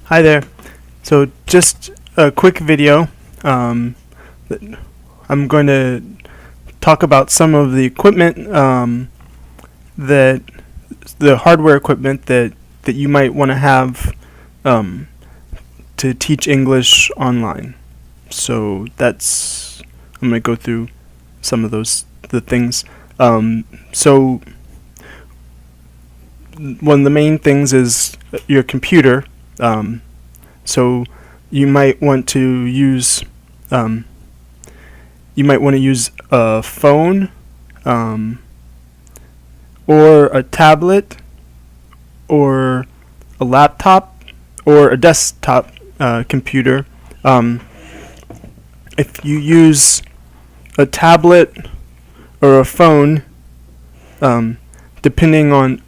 Hi there. So just a quick video. That I'm going to talk about some of the equipment that the hardware equipment that you might want to have to teach English online. So I'm going to go through some of the things. So one of the main things is your computer. So you might want to use a phone or a tablet or a laptop or a desktop computer. If you use a tablet or a phone, depending on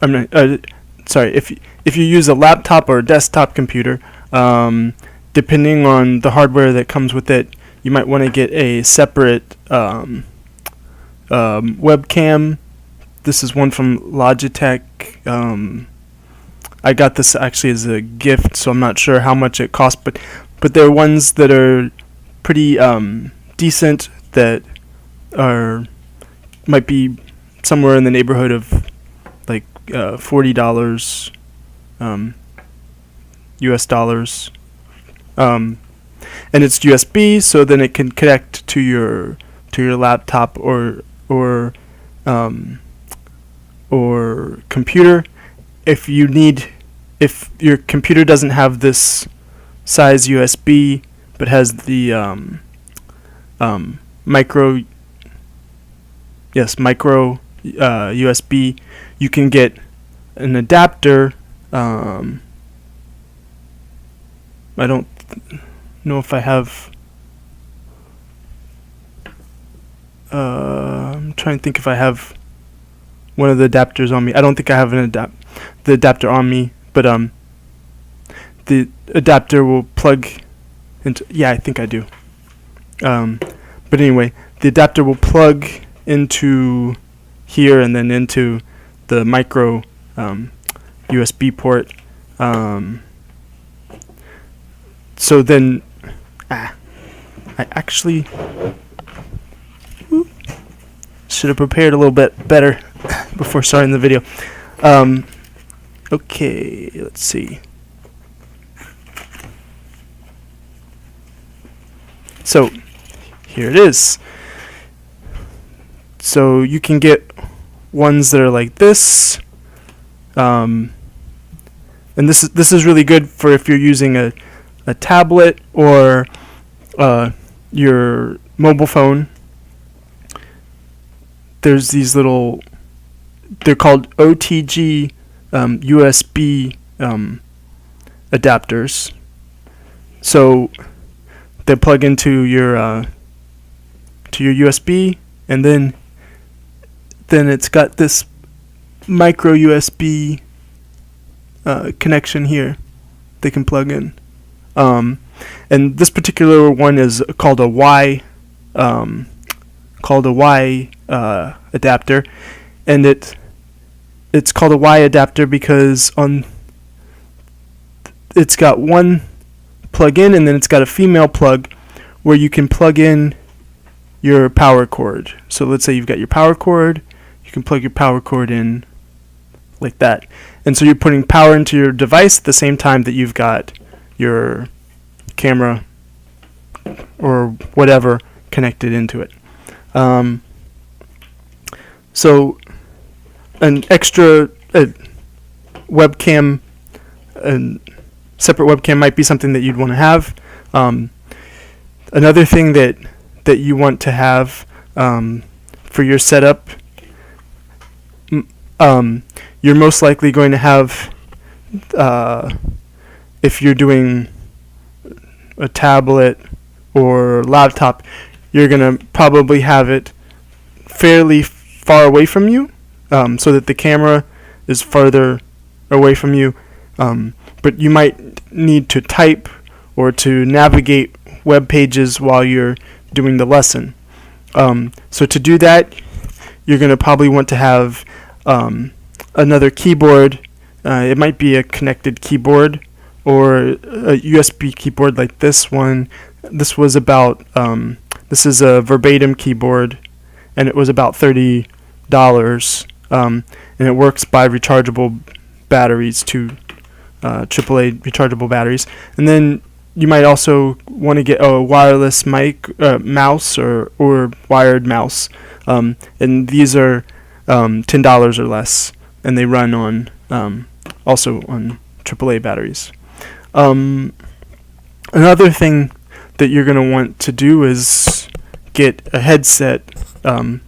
if you use a laptop or a desktop computer, depending on the hardware that comes with it, you might want to get a separate webcam. This is one from Logitech. I got this actually as a gift, so I'm not sure how much it costs, but there are ones that are pretty decent that might be somewhere in the neighborhood of like $40 US dollars. And it's USB, so then it can connect to your laptop or computer. If your computer doesn't have this size USB but has the micro USB, you can get an adapter. I don't know if I have. I'm trying to think if I have one of the adapters on me. I don't think I have the adapter on me, but the adapter will plug into. Yeah, I think I do. But anyway, the adapter will plug into here and then into the micro USB port. So then, I actually should have prepared a little bit better before starting the video. Okay, let's see. So here it is. So you can get ones that are like this, and this is really good for if you're using a tablet or your mobile phone. There's these little, they're called OTG USB adapters. So they plug into your USB, and then it's got this micro USB connection here they can plug in. And this particular one is called a Y adapter, and it's called a Y adapter because it's got one plug in, and then it's got a female plug where you can plug in your power cord. So let's say you've got your power cord, you can plug your power cord in like that, and so you're putting power into your device at the same time that you've got your camera or whatever connected into it. So an extra webcam, a separate webcam might be something that you'd want to have. Another thing that you want to have for your setup, you're most likely going to have, if you're doing a tablet or laptop, you're going to probably have it fairly far away from you, so that the camera is farther away from you. But you might need to type or to navigate web pages while you're doing the lesson. So to do that, you're going to probably want to have another keyboard. It might be a connected keyboard or a USB keyboard like this one. This was about this is a verbatim keyboard, and it was about $30, and it works by rechargeable batteries, to AAA rechargeable batteries. And then you might also want to get a wireless mouse or wired mouse, and these are $10 or less, and they run on also on AAA batteries. Another thing that you're going to want to do is get a headset,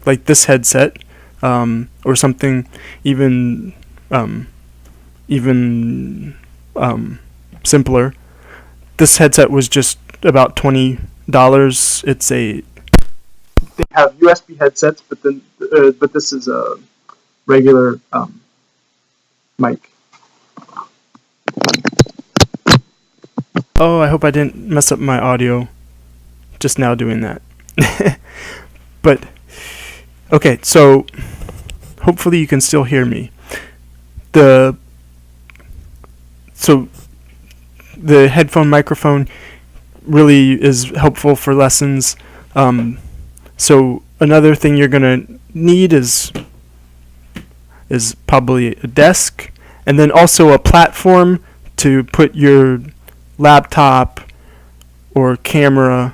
like this headset, or something even simpler. This headset was just about $20. They have USB headsets, but this is a regular mic. Oh, I hope I didn't mess up my audio just now doing that. But okay, so hopefully you can still hear me. So the headphone microphone really is helpful for lessons. So another thing you're gonna need is probably a desk, and then also a platform to put your laptop or camera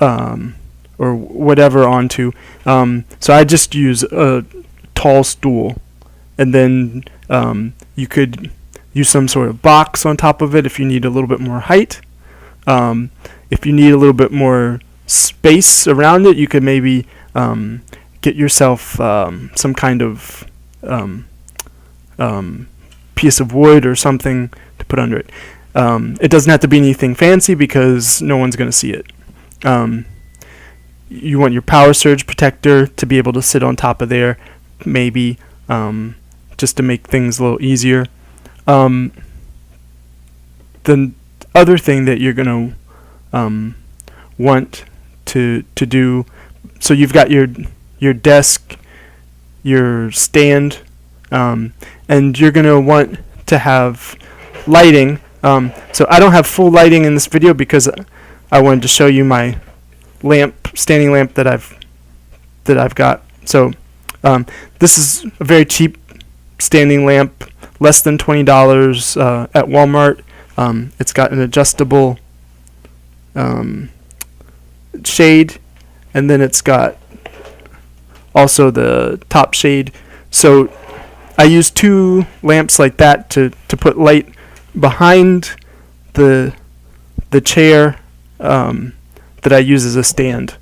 or whatever onto. So I just use a tall stool, and then you could use some sort of box on top of it if you need a little bit more height. If you need a little bit more space around it, you could maybe get yourself some kind of piece of wood or something to put under it. It doesn't have to be anything fancy because no one's going to see it. You want your power surge protector to be able to sit on top of there, maybe, just to make things a little easier. The other thing that you're going to want to do, so you've got your desk, your stand, and you're going to want to have lighting. So I don't have full lighting in this video because I wanted to show you my standing lamp that I've got. So this is a very cheap standing lamp, less than $20 at Walmart. It's got an adjustable shade, and then it's got also the top shade. So I use two lamps like that to put light behind the chair that I use as a stand.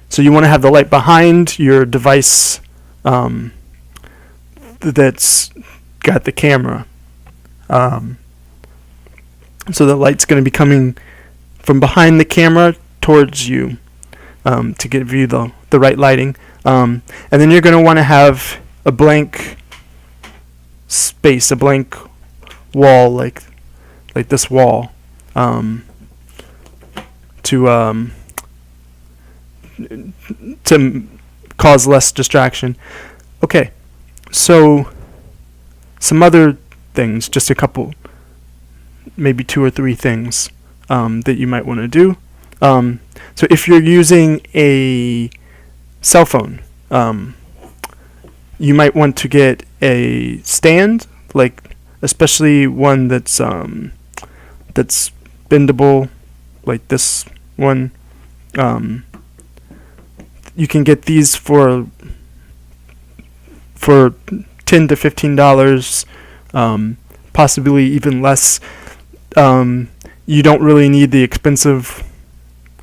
So you want to have the light behind your device that's got the camera. So the light's going to be coming from behind the camera towards you to give you the right lighting. And then you're going to want to have a blank space, a blank wall, like this wall, to cause less distraction. Okay, so some other things, just a couple, maybe two or three things that you might want to do. So if you're using a cell phone, you might want to get a stand, like especially one that's bendable, like this one. You can get these for $10 to $15, possibly even less. You don't really need the expensive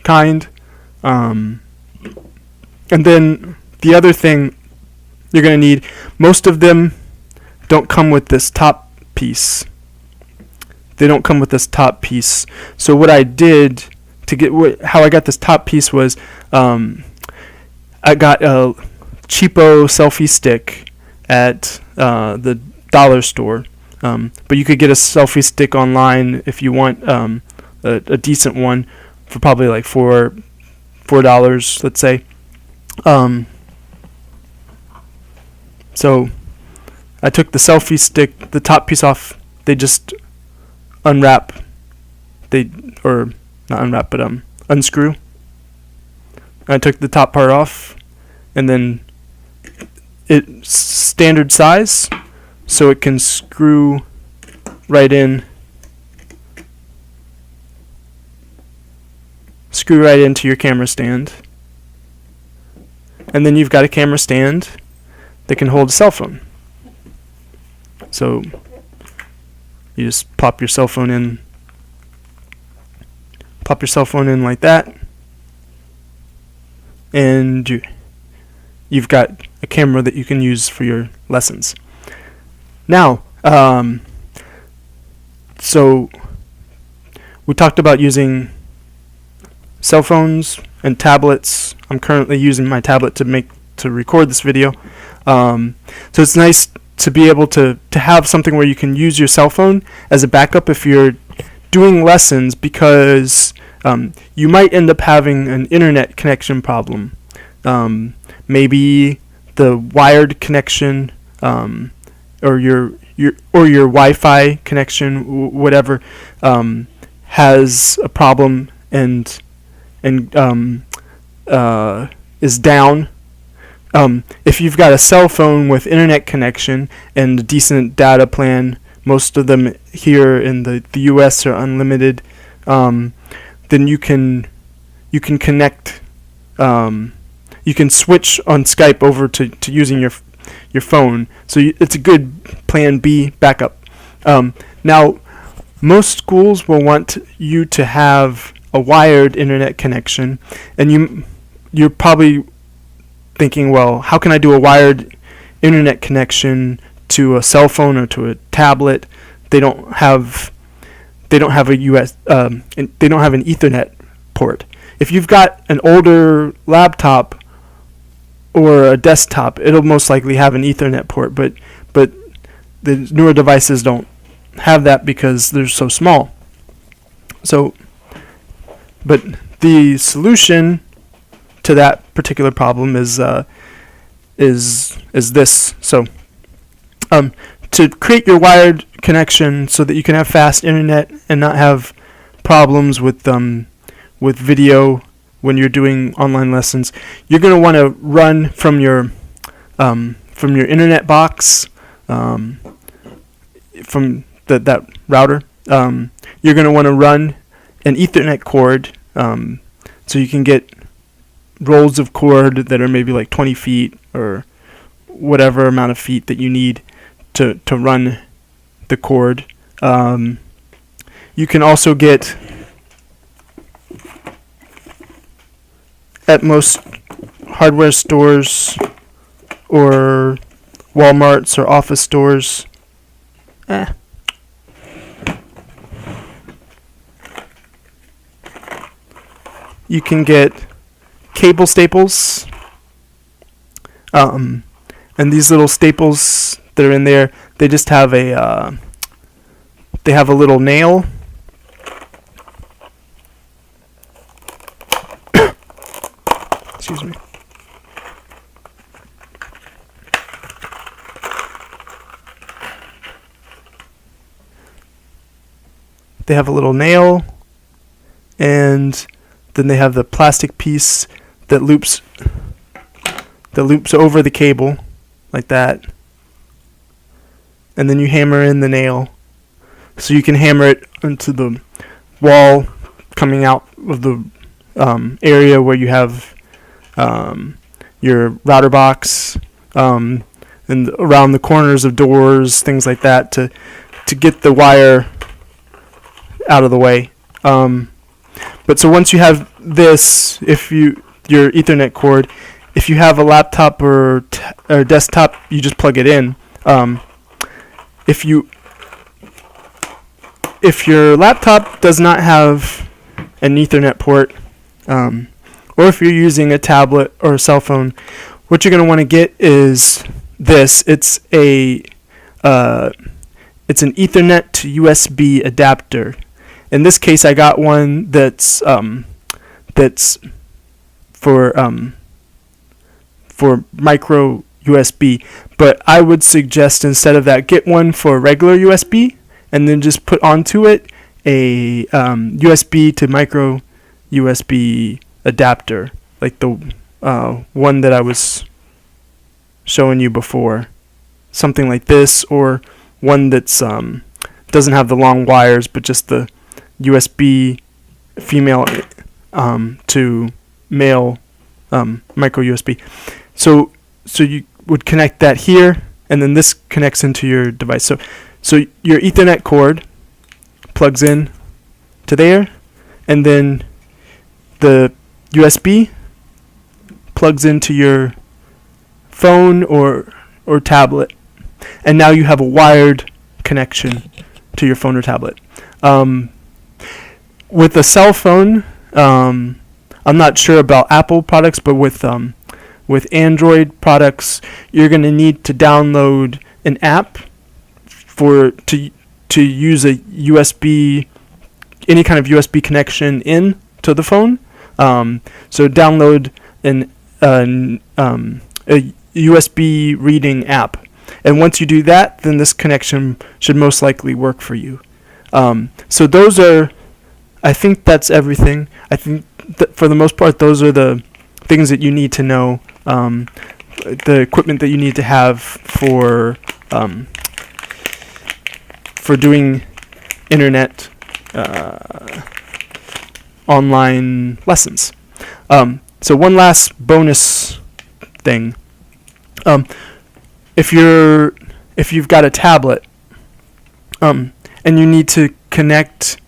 kind. And then the other thing you're going to need, most of them don't come with this top piece. They don't come with this top piece. So what I did to get how I got this top piece was I got a cheapo selfie stick at the dollar store. But you could get a selfie stick online if you want a decent one for probably like $4, let's say. So I took the selfie stick, the top piece off. They just unwrap, or not unwrap, but unscrew. I took the top part off, and then it's standard size, so it can screw right in. Screw right into your camera stand. And then you've got a camera stand that can hold a cell phone. So you just pop your cell phone in like that, and you've got a camera that you can use for your lessons. Now, so we talked about using cell phones and tablets. I'm currently using my tablet to record this video. So it's nice to be able to have something where you can use your cell phone as a backup if you're doing lessons, because you might end up having an internet connection problem. Maybe the wired connection, or your Wi-Fi connection, whatever, has a problem and is down. If you've got a cell phone with internet connection and a decent data plan, most of them here in the US are unlimited, then you can connect, you can switch on Skype over to using your phone. So it's a good plan B backup. Now, most schools will want you to have a wired internet connection, and you're probably thinking, well, how can I do a wired internet connection to a cell phone or to a tablet? They don't have a US they don't have an Ethernet port. If you've got an older laptop or a desktop, it'll most likely have an Ethernet port, but the newer devices don't have that because they're so small. So, but the solution to that particular problem is this. So, to create your wired connection so that you can have fast internet and not have problems with video when you're doing online lessons, you're going to want to run from your internet box, from that router. You're going to want to run an Ethernet cord, so you can get rolls of cord that are maybe like 20 feet or whatever amount of feet that you need to run the cord. You can also get, at most hardware stores or Walmarts or office stores, you can get cable staples, and these little staples that are in there, they just have a little nail. Excuse me. They have a little nail, and then they have the plastic piece that loops over the cable like that, and then you hammer in the nail. So you can hammer it into the wall coming out of the area where you have your router box, and around the corners of doors, things like that, to get the wire out of the way. But so once you have this, your Ethernet cord, if you have a laptop or desktop, you just plug it in. If your laptop does not have an Ethernet port, or if you're using a tablet or a cell phone, what you're going to want to get is this. It's an Ethernet to USB adapter. In this case, I got one that's for micro USB, but I would suggest instead of that, get one for regular USB, and then just put onto it a USB to micro USB adapter, like the one that I was showing you before, something like this, or one that's doesn't have the long wires but just the USB female to male micro USB. So you would connect that here, and then this connects into your device. So your Ethernet cord plugs in to there, and then the USB plugs into your phone or tablet, and now you have a wired connection to your phone or tablet. With a cell phone, I'm not sure about Apple products, but with Android products, you're going to need to download an app to use a USB, any kind of USB connection in to the phone. So download a USB reading app, and once you do that, then this connection should most likely work for you. So those are, I think that's everything. I think that for the most part, those are the things that you need to know, the equipment that you need to have for doing internet online lessons. So one last bonus thing. If you've got a tablet, and you need to connect,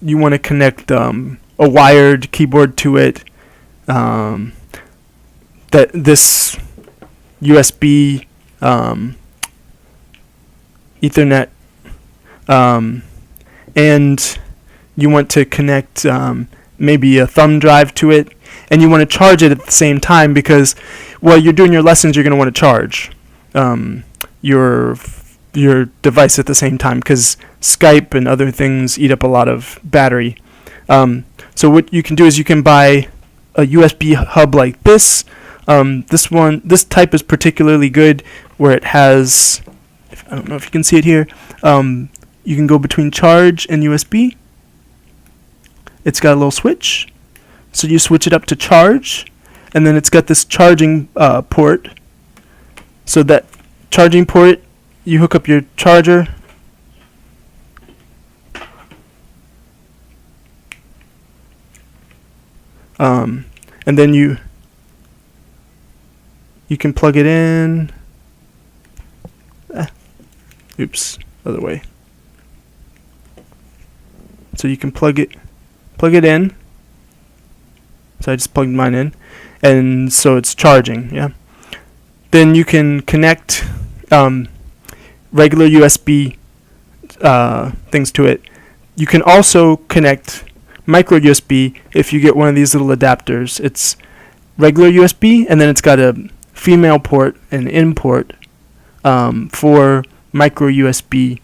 you want to connect a wired keyboard to it, that this USB Ethernet, and you want to connect maybe a thumb drive to it, and you want to charge it at the same time, because while you're doing your lessons, you're going to want to charge your device at the same time, because Skype and other things eat up a lot of battery. So what you can do is you can buy a USB hub like this. This type is particularly good where it has, I don't know if you can see it here, you can go between charge and USB. It's got a little switch, so you switch it up to charge, and then it's got this charging port. So that charging port, you hook up your charger, and then you can plug it in. Oops, other way. So you can plug it in. So I just plugged mine in, and so it's charging. Yeah. Then you can connect regular USB things to it. You can also connect micro USB if you get one of these little adapters. It's regular USB, and then it's got a female port and in port for micro USB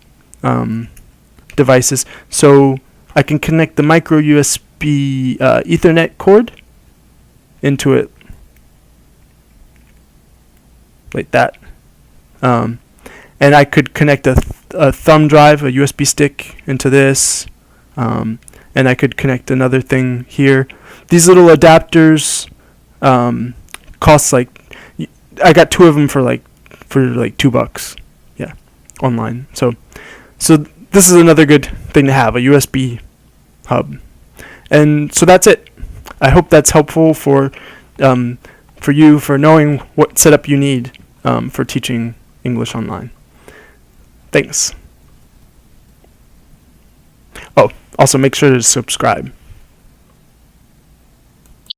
devices. So I can connect the micro USB Ethernet cord into it like that, and I could connect a thumb drive, a USB stick, into this, and I could connect another thing here. These little adapters cost I got 2 of them for like $2, yeah, online. So this is another good thing to have, a USB hub. And so that's it. I hope that's helpful for you, for knowing what setup you need for teaching English online. Thanks. Oh, also make sure to subscribe.